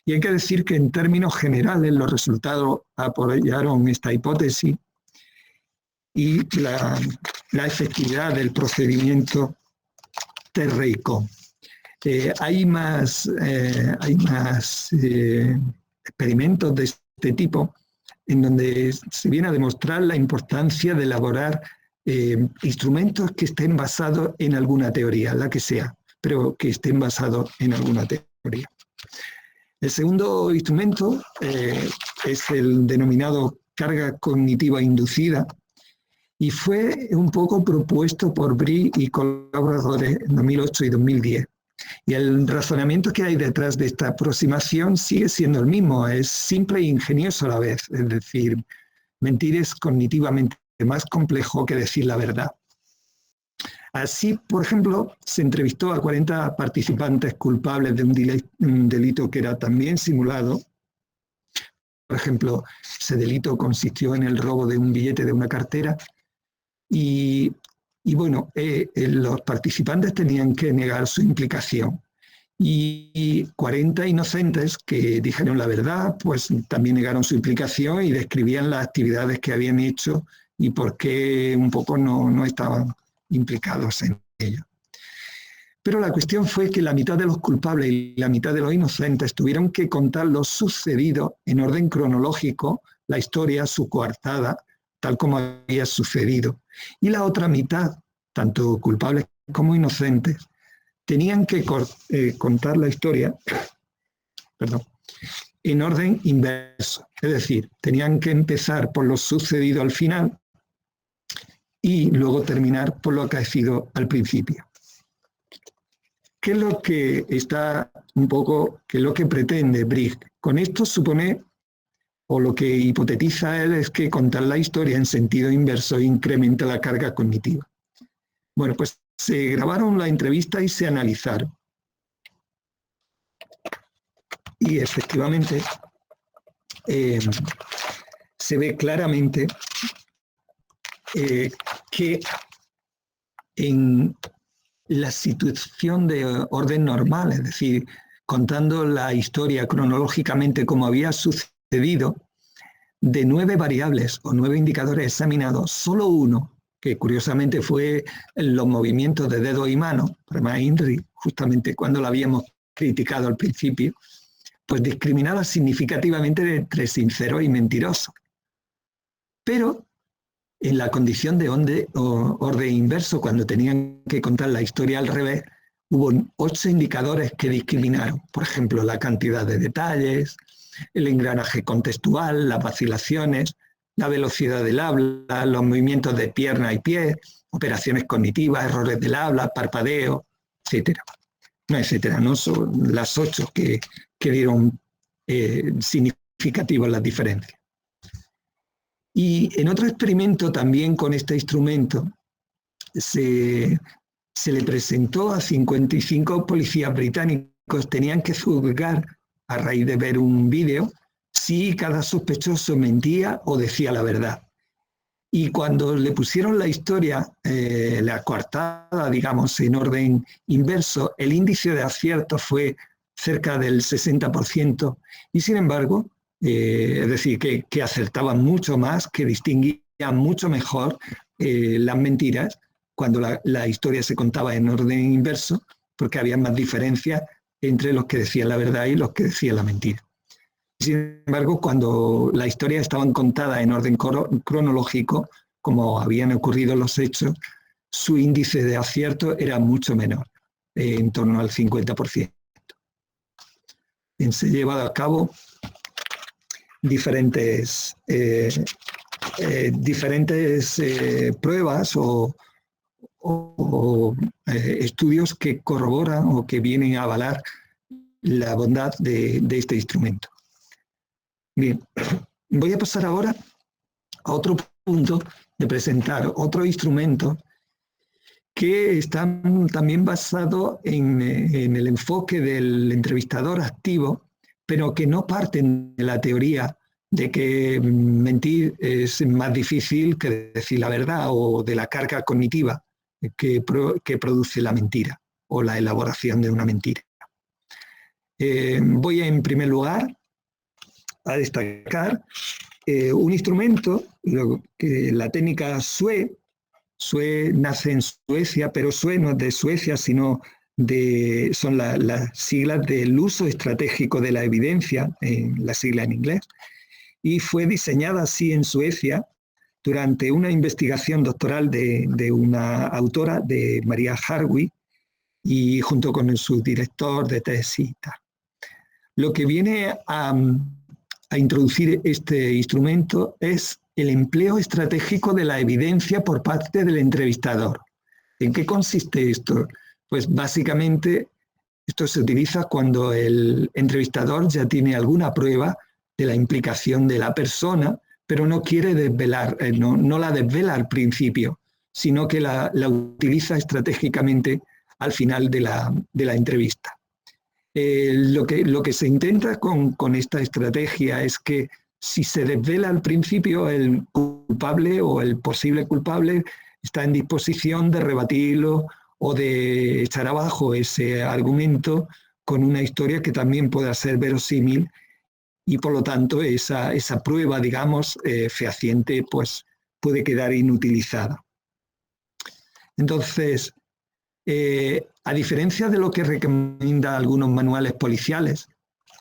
Y hay que decir que en términos generales los resultados apoyaron esta hipótesis y la efectividad del procedimiento TERREICO. Hay más experimentos de este tipo en donde se viene a demostrar la importancia de elaborar instrumentos que estén basados en alguna teoría, la que sea, pero que estén basados en alguna teoría. El segundo instrumento es el denominado carga cognitiva inducida, y fue un poco propuesto por Briggs y colaboradores en 2008 y 2010. Y el razonamiento que hay detrás de esta aproximación sigue siendo el mismo, es simple e ingenioso a la vez, es decir, mentir es cognitivamente más complejo que decir la verdad. Así, por ejemplo, se entrevistó a 40 participantes culpables de un delito que era también simulado. Por ejemplo, ese delito consistió en el robo de un billete de una cartera y bueno, los participantes tenían que negar su implicación. Y 40 inocentes que dijeron la verdad, pues también negaron su implicación y describían las actividades que habían hecho y por qué un poco no estaban implicados en ello. Pero la cuestión fue que la mitad de los culpables y la mitad de los inocentes tuvieron que contar lo sucedido en orden cronológico, la historia, su coartada, tal como había sucedido. Y la otra mitad, tanto culpables como inocentes, tenían que contar la historia en orden inverso. Es decir, tenían que empezar por lo sucedido al final y luego terminar por lo acaecido al principio. ¿Qué es lo que está un poco, qué es lo que pretende Briggs? Con esto supone, o lo que hipotetiza él, es que contar la historia en sentido inverso incrementa la carga cognitiva. Bueno, pues se grabaron la entrevista y se analizaron. Y efectivamente se ve claramente que en la situación de orden normal, es decir, contando la historia cronológicamente como había sucedido, de 9 variables o 9 indicadores examinados, solo uno, que curiosamente fue los movimientos de dedo y mano, además INRI, justamente cuando lo habíamos criticado al principio, pues discriminaba significativamente entre sincero y mentiroso. Pero en la condición de orden inverso, cuando tenían que contar la historia al revés, hubo 8 indicadores que discriminaron. Por ejemplo, la cantidad de detalles, el engranaje contextual, las vacilaciones, la velocidad del habla, los movimientos de pierna y pie, operaciones cognitivas, errores del habla, parpadeo, etcétera. No son las 8 que dieron significativas las diferencias. Y en otro experimento también con este instrumento se le presentó a 55 policías británicos, tenían que juzgar a raíz de ver un vídeo si cada sospechoso mentía o decía la verdad. Y cuando le pusieron la historia, la coartada, digamos, en orden inverso, el índice de acierto fue cerca del 60%, y sin embargo, es decir, que acertaban mucho más, que distinguían mucho mejor las mentiras cuando la historia se contaba en orden inverso, porque había más diferencias entre los que decían la verdad y los que decían la mentira. Sin embargo, cuando la historia estaban contadas en orden cronológico, como habían ocurrido los hechos, su índice de acierto era mucho menor, en torno al 50%. Se han llevado a cabo diferentes pruebas o estudios que corroboran o que vienen a avalar la bondad de este instrumento. Bien, voy a pasar ahora a otro punto de presentar otro instrumento que está también basado en el enfoque del entrevistador activo, pero que no parten de la teoría de que mentir es más difícil que decir la verdad o de la carga cognitiva que produce la mentira o la elaboración de una mentira. Voy en primer lugar a destacar un instrumento, la técnica SUE. SUE nace en Suecia, pero SUE no es de Suecia, sino son las siglas del uso estratégico de la evidencia, la sigla en inglés, y fue diseñada así en Suecia durante una investigación doctoral de una autora, de Maria Hartwig, y junto con su director de tesis. Lo que viene a introducir este instrumento es el empleo estratégico de la evidencia por parte del entrevistador. ¿En qué consiste esto? Pues básicamente esto se utiliza cuando el entrevistador ya tiene alguna prueba de la implicación de la persona, pero no quiere desvelar, no la desvela al principio, sino que la utiliza estratégicamente al final de la entrevista. Lo que se intenta con esta estrategia es que si se desvela al principio, el culpable o el posible culpable está en disposición de rebatirlo o de echar abajo ese argumento con una historia que también pueda ser verosímil y por lo tanto esa prueba, digamos, fehaciente, pues puede quedar inutilizada. Entonces, a diferencia de lo que recomiendan algunos manuales policiales,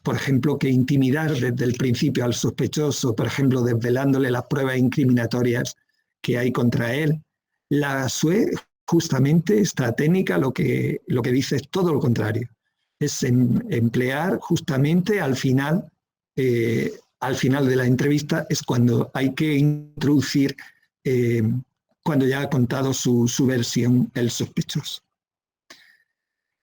por ejemplo, que intimidar desde el principio al sospechoso, por ejemplo, desvelándole las pruebas incriminatorias que hay contra él, la SUE, justamente esta técnica, lo que dice es todo lo contrario. Es emplear justamente al final de la entrevista, es cuando hay que introducir, cuando ya ha contado su versión el sospechoso.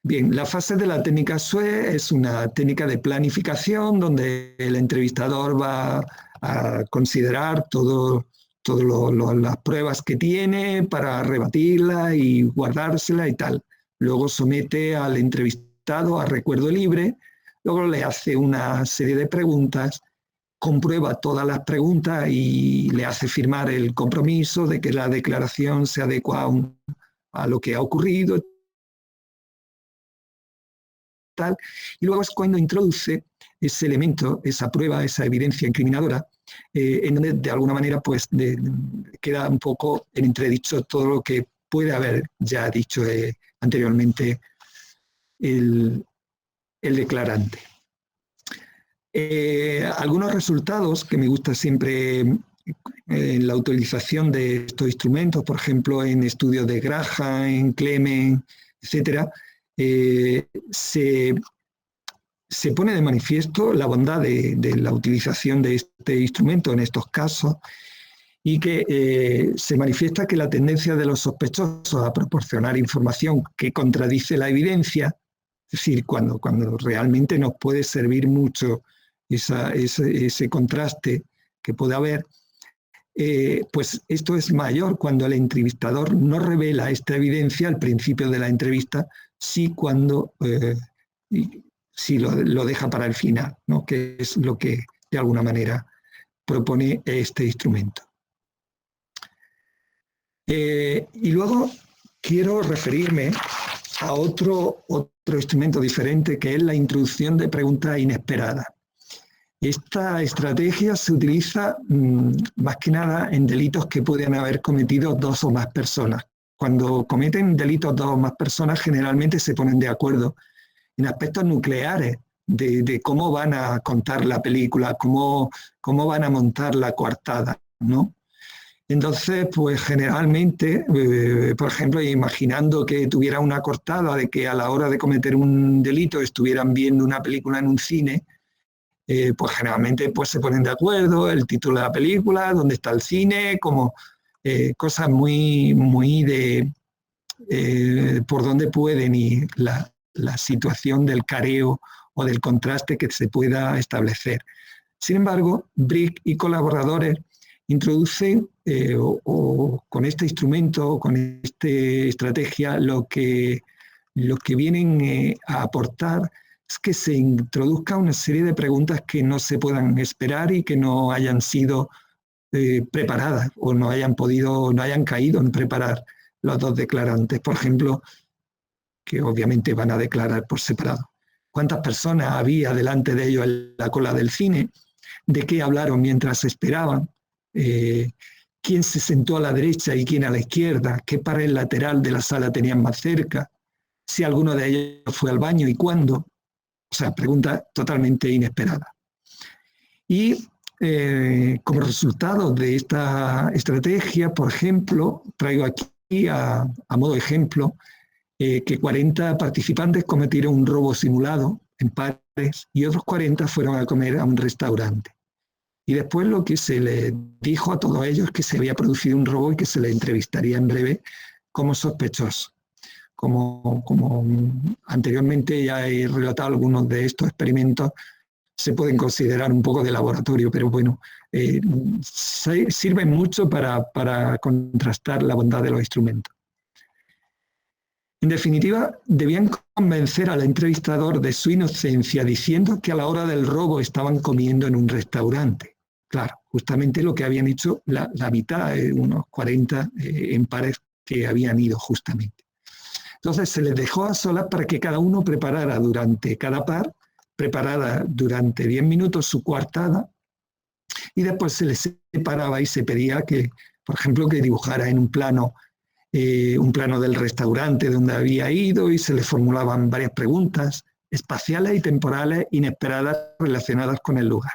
Bien, la fase de la técnica SUE es una técnica de planificación donde el entrevistador va a considerar todas las pruebas que tiene para rebatirla y guardársela y tal. Luego somete al entrevistado a recuerdo libre, luego le hace una serie de preguntas, comprueba todas las preguntas y le hace firmar el compromiso de que la declaración se adecua a lo que ha ocurrido, tal, y luego es cuando introduce ese elemento, esa prueba, esa evidencia incriminadora, en donde de alguna manera pues queda un poco en entredicho todo lo que puede haber ya dicho anteriormente el declarante. Algunos resultados que me gusta siempre en la utilización de estos instrumentos, por ejemplo en estudios de Graham, en Clement, etcétera, se pone de manifiesto la bondad de la utilización de este instrumento en estos casos y que se manifiesta que la tendencia de los sospechosos a proporcionar información que contradice la evidencia, es decir, cuando realmente nos puede servir mucho ese contraste que puede haber, pues esto es mayor cuando el entrevistador no revela esta evidencia al principio de la entrevista, sí cuando sí lo deja para el final, ¿no? Que es lo que de alguna manera propone este instrumento. Y luego quiero referirme a otro instrumento diferente, que es la introducción de preguntas inesperadas. Esta estrategia se utiliza más que nada en delitos que pueden haber cometido dos o más personas. Cuando cometen delitos dos o más personas, generalmente se ponen de acuerdo en aspectos nucleares de cómo van a contar la película, cómo van a montar la coartada, ¿no? Entonces, pues generalmente, por ejemplo, imaginando que tuviera una coartada de que a la hora de cometer un delito estuvieran viendo una película en un cine, pues generalmente pues se ponen de acuerdo, el título de la película, dónde está el cine, como cosas muy de por dónde pueden ir, la situación del careo o del contraste que se pueda establecer. Sin embargo, Brick y colaboradores introducen con este instrumento, con esta estrategia, lo que vienen a aportar es que se introduzca una serie de preguntas que no se puedan esperar y que no hayan sido preparadas o no hayan caído en preparar los dos declarantes. Por ejemplo, que obviamente van a declarar por separado. ¿Cuántas personas había delante de ellos en la cola del cine? ¿De qué hablaron mientras esperaban? ¿Quién se sentó a la derecha y quién a la izquierda? ¿Qué pared lateral de la sala tenían más cerca? ¿Si alguno de ellos fue al baño y cuándo? O sea, pregunta totalmente inesperada. Y como resultado de esta estrategia, por ejemplo, traigo aquí a modo de ejemplo que 40 participantes cometieron un robo simulado en pares y otros 40 fueron a comer a un restaurante. Y después lo que se le dijo a todos ellos es que se había producido un robo y que se le entrevistaría en breve como sospechoso. Como anteriormente ya he relatado algunos de estos experimentos, se pueden considerar un poco de laboratorio, pero bueno, sirven mucho para contrastar la bondad de los instrumentos. En definitiva, debían convencer al entrevistador de su inocencia diciendo que a la hora del robo estaban comiendo en un restaurante. Claro, justamente lo que habían hecho la mitad, unos 40 en pares que habían ido justamente. Entonces se les dejó a solas para que cada uno preparara durante cada par, preparara durante 10 minutos su coartada, y después se les separaba y se pedía que, por ejemplo, que dibujara en un plano del restaurante donde había ido, y se le formulaban varias preguntas espaciales y temporales inesperadas relacionadas con el lugar.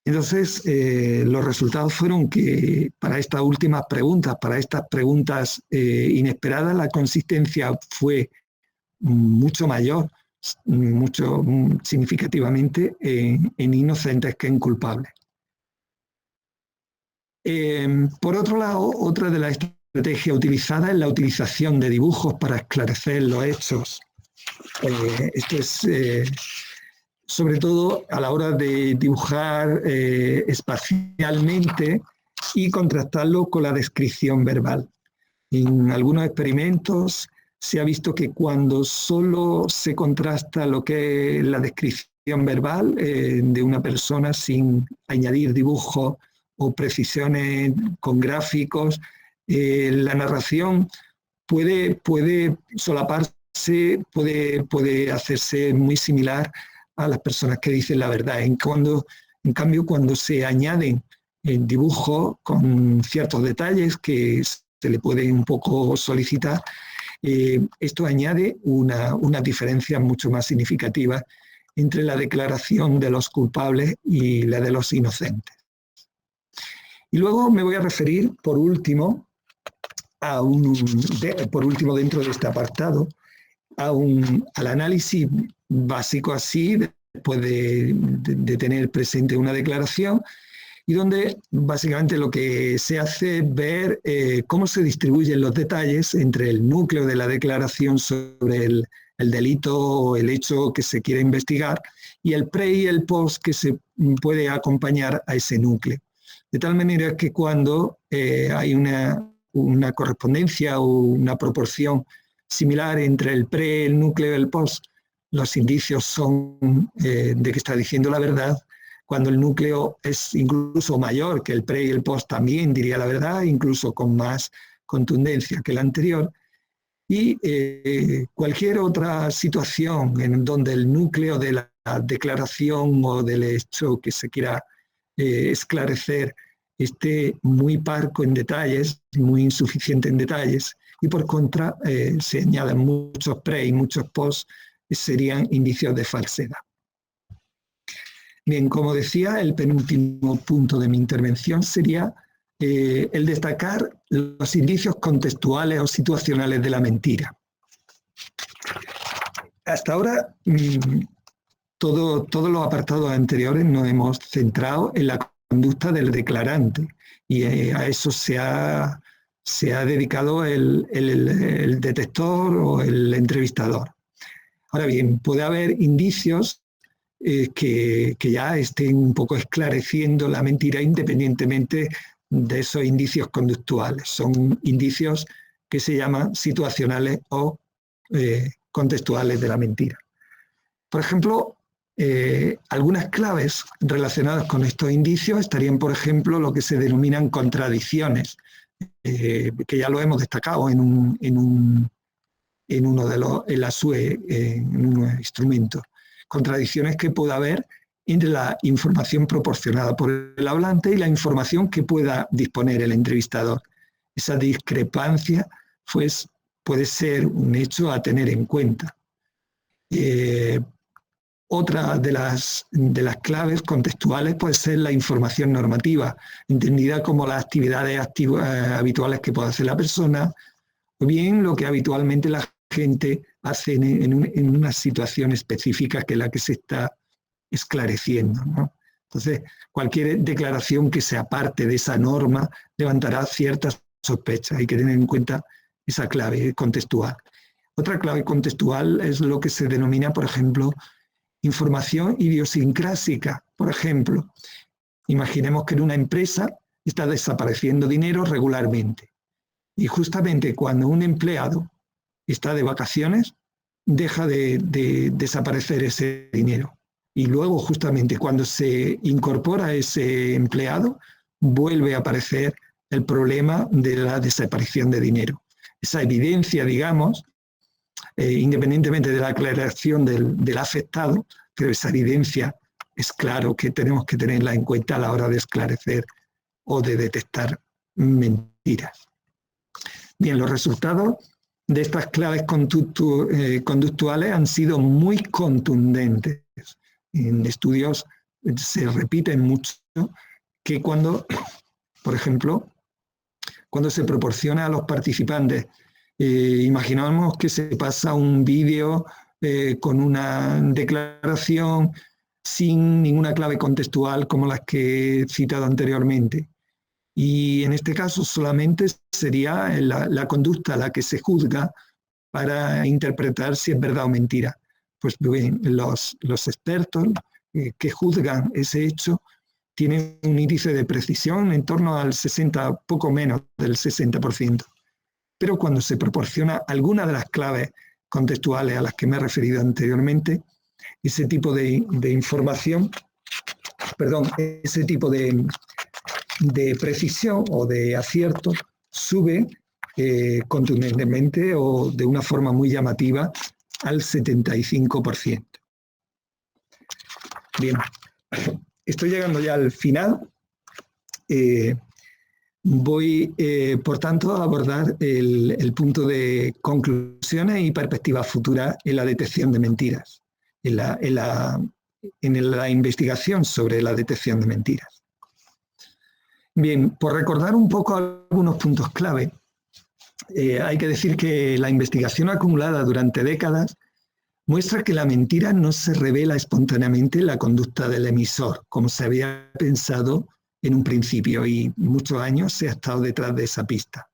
Entonces, los resultados fueron que para estas últimas preguntas, para estas preguntas inesperadas, la consistencia fue mucho mayor, mucho significativamente en inocentes que en culpables. Por otro lado, otra de las estrategias utilizadas es la utilización de dibujos para esclarecer los hechos. Esto es sobre todo a la hora de dibujar espacialmente y contrastarlo con la descripción verbal. En algunos experimentos se ha visto que cuando solo se contrasta lo que es la descripción verbal de una persona sin añadir dibujos o precisiones con gráficos, la narración puede solaparse, puede hacerse muy similar a las personas que dicen la verdad. En cambio, cuando se añaden dibujos con ciertos detalles que se le pueden un poco solicitar, esto añade una diferencia mucho más significativa entre la declaración de los culpables y la de los inocentes. Y luego me voy a referir, por último, dentro de este apartado, al análisis básico así, después de tener presente una declaración, y donde básicamente lo que se hace es ver cómo se distribuyen los detalles entre el núcleo de la declaración sobre el delito o el hecho que se quiere investigar y el pre y el post que se puede acompañar a ese núcleo. De tal manera que cuando hay una correspondencia o una proporción similar entre el pre, el núcleo y el post, los indicios son de que está diciendo la verdad. Cuando el núcleo es incluso mayor que el pre y el post, también diría la verdad, incluso con más contundencia que el anterior. Y cualquier otra situación en donde el núcleo de la declaración o del hecho que se quiera esclarecer esté muy parco en detalles, muy insuficiente en detalles, y por contra se añaden muchos pre y muchos post, serían indicios de falsedad. Bien, como decía, el penúltimo punto de mi intervención sería el destacar los indicios contextuales o situacionales de la mentira. Hasta ahora, todos los apartados anteriores nos hemos centrado en la conducta del declarante, y a eso se ha dedicado el detector o el entrevistador. Ahora bien, puede haber indicios que ya estén un poco esclareciendo la mentira independientemente de esos indicios conductuales. Son indicios que se llaman situacionales o contextuales de la mentira. Por ejemplo, algunas claves relacionadas con estos indicios estarían, por ejemplo, lo que se denominan contradicciones, que ya lo hemos destacado en uno de la SUE, en un instrumento. Contradicciones que pueda haber entre la información proporcionada por el hablante y la información que pueda disponer el entrevistador. Esa discrepancia, pues, puede ser un hecho a tener en cuenta. Otra de las claves contextuales puede ser la información normativa, entendida como las actividades habituales que puede hacer la persona, o bien lo que habitualmente la gente hace en una situación específica que es la que se está esclareciendo, ¿no? Entonces, cualquier declaración que se aparte de esa norma levantará ciertas sospechas. Hay que tener en cuenta esa clave contextual. Otra clave contextual es lo que se denomina, por ejemplo, información idiosincrásica. Por ejemplo, imaginemos que en una empresa está desapareciendo dinero regularmente. Y justamente cuando un empleado está de vacaciones, deja de desaparecer ese dinero. Y luego, justamente cuando se incorpora ese empleado, vuelve a aparecer el problema de la desaparición de dinero. Esa evidencia, digamos, independientemente de la aclaración del afectado, pero esa evidencia es claro que tenemos que tenerla en cuenta a la hora de esclarecer o de detectar mentiras. Bien, los resultados de estas claves conductuales han sido muy contundentes. En estudios se repiten mucho que cuando, por ejemplo, cuando se proporciona a los participantes, imaginamos que se pasa un vídeo con una declaración sin ninguna clave contextual como las que he citado anteriormente. Y en este caso solamente sería la conducta la que se juzga para interpretar si es verdad o mentira. Pues bien, los expertos que juzgan ese hecho tienen un índice de precisión en torno al 60, poco menos del 60%. Pero cuando se proporciona alguna de las claves contextuales a las que me he referido anteriormente, ese tipo de información, ese tipo de precisión o de acierto sube contundentemente o de una forma muy llamativa al 75%. Bien, estoy llegando ya al final. Voy, por tanto, a abordar el punto de conclusiones y perspectivas futuras en la detección de mentiras, en la investigación sobre la detección de mentiras. Bien, por recordar un poco algunos puntos clave, hay que decir que la investigación acumulada durante décadas muestra que la mentira no se revela espontáneamente en la conducta del emisor, como se había pensado en un principio, y muchos años se ha estado detrás de esa pista.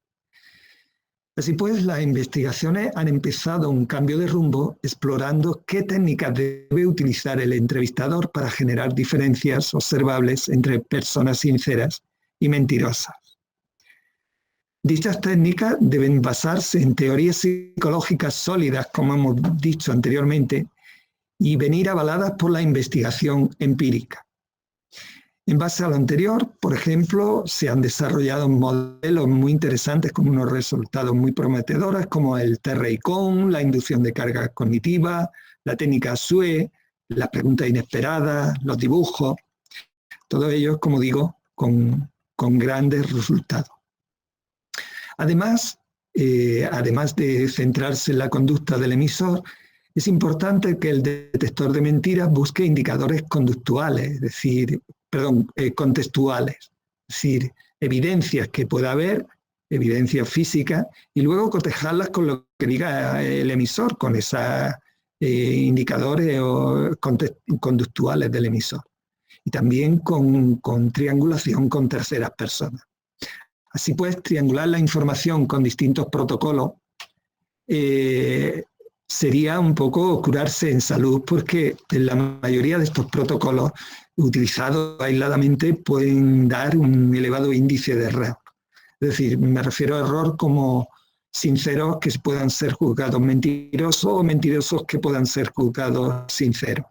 Así pues, las investigaciones han empezado un cambio de rumbo explorando qué técnicas debe utilizar el entrevistador para generar diferencias observables entre personas sinceras y mentirosas. Dichas técnicas deben basarse en teorías psicológicas sólidas, como hemos dicho anteriormente, y venir avaladas por la investigación empírica. En base a lo anterior, por ejemplo, se han desarrollado modelos muy interesantes con unos resultados muy prometedores, como el TRICON, la inducción de carga cognitiva, la técnica SUE, las preguntas inesperadas, los dibujos, todos ellos, como digo, con grandes resultados. Además de centrarse en la conducta del emisor, es importante que el detector de mentiras busque indicadores contextuales, es decir, evidencias que pueda haber, evidencias físicas, y luego cotejarlas con lo que diga el emisor, con esos indicadores conductuales del emisor. Y también con triangulación con terceras personas. Así pues, triangular la información con distintos protocolos sería un poco curarse en salud, porque en la mayoría de estos protocolos utilizados aisladamente pueden dar un elevado índice de error. Es decir, me refiero a error como sinceros que puedan ser juzgados mentirosos o mentirosos que puedan ser juzgados sinceros.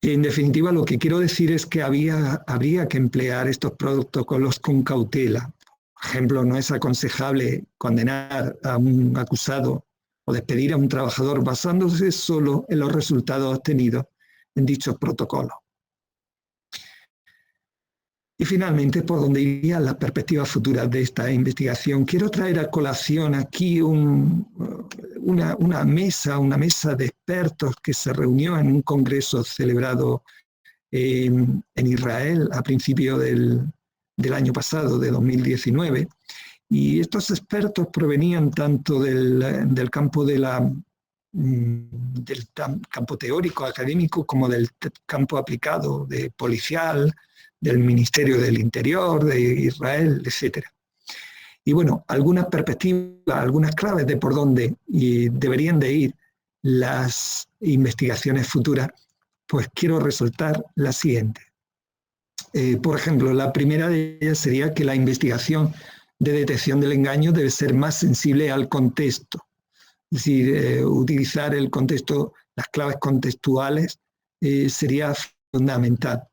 En definitiva, lo que quiero decir es que habría que emplear estos protocolos con cautela. Por ejemplo, no es aconsejable condenar a un acusado o despedir a un trabajador basándose solo en los resultados obtenidos en dichos protocolos. Y finalmente, por donde irían las perspectivas futuras de esta investigación, quiero traer a colación aquí una mesa de expertos que se reunió en un congreso celebrado en Israel a principios del año pasado, de 2019. Y estos expertos provenían tanto del campo de la del campo teórico, académico, como del campo aplicado, de policial, del Ministerio del Interior, de Israel, etc. Y bueno, algunas perspectivas, algunas claves de por dónde deberían de ir las investigaciones futuras, pues quiero resaltar la siguiente. Por ejemplo, la primera de ellas sería que la investigación de detección del engaño debe ser más sensible al contexto. Es decir, utilizar el contexto, las claves contextuales sería fundamental.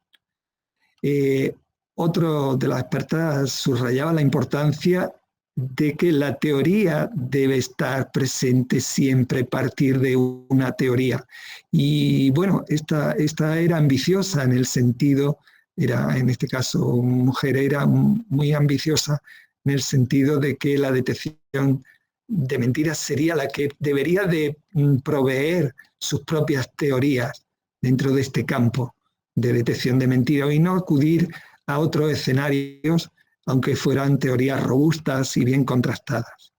Otro de las expertas subrayaba la importancia de que la teoría debe estar presente siempre, partir de una teoría. Y bueno, esta era ambiciosa en el sentido, era en este caso mujer, era muy ambiciosa en el sentido de que la detección de mentiras sería la que debería de proveer sus propias teorías dentro de este campo de detección de mentiras y no acudir a otros escenarios, aunque fueran teorías robustas y bien contrastadas.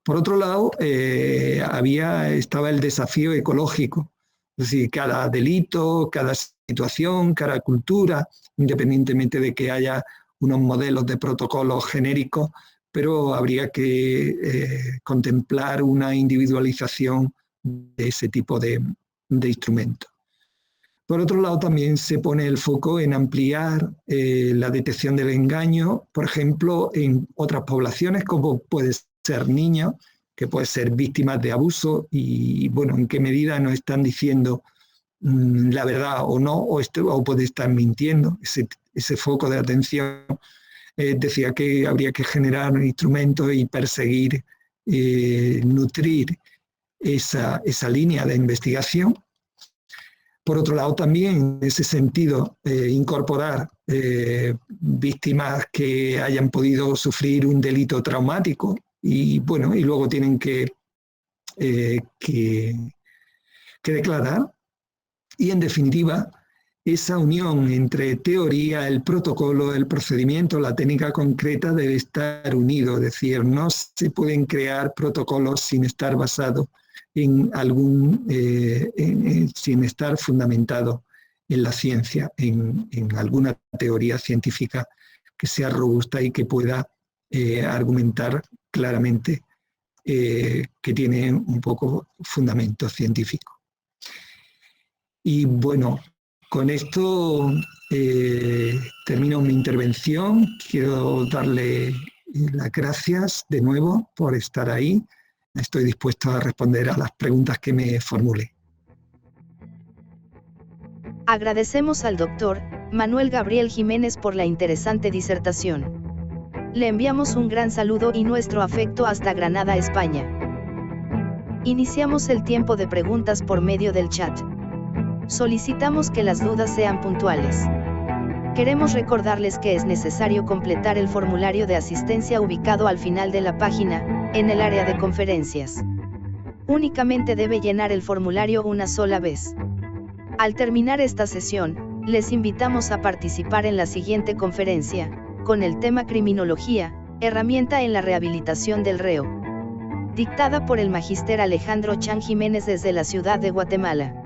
Por otro lado, estaba el desafío ecológico, es decir, cada delito, cada situación, cada cultura, independientemente de que haya unos modelos de protocolos genéricos, pero habría que contemplar una individualización de ese tipo de instrumentos. Por otro lado, también se pone el foco en ampliar la detección del engaño, por ejemplo, en otras poblaciones, como puede ser niños, que pueden ser víctimas de abuso, y bueno, en qué medida nos están diciendo la verdad o no, o puede estar mintiendo. Ese foco de atención decía que habría que generar instrumentos y perseguir, nutrir esa línea de investigación. Por otro lado, también en ese sentido, incorporar víctimas que hayan podido sufrir un delito traumático y bueno, y luego tienen que declarar. Y en definitiva, esa unión entre teoría, el protocolo, el procedimiento, la técnica concreta debe estar unido. Es decir, no se pueden crear protocolos sin estar basados en sin estar fundamentado en la ciencia, en alguna teoría científica que sea robusta y que pueda argumentar claramente que tiene un poco fundamento científico. Y bueno, con esto termino mi intervención. Quiero darle las gracias de nuevo por estar ahí. Estoy dispuesto a responder a las preguntas que me formule. Agradecemos al doctor Manuel Gabriel Jiménez por la interesante disertación. Le enviamos un gran saludo y nuestro afecto hasta Granada, España. Iniciamos el tiempo de preguntas por medio del chat. Solicitamos que las dudas sean puntuales. Queremos recordarles que es necesario completar el formulario de asistencia ubicado al final de la página, en el área de conferencias. Únicamente debe llenar el formulario una sola vez. Al terminar esta sesión, les invitamos a participar en la siguiente conferencia, con el tema Criminología, herramienta en la rehabilitación del reo. Dictada por el magíster Alejandro Chan Jiménez desde la ciudad de Guatemala.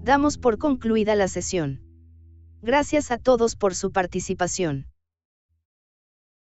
Damos por concluida la sesión. Gracias a todos por su participación.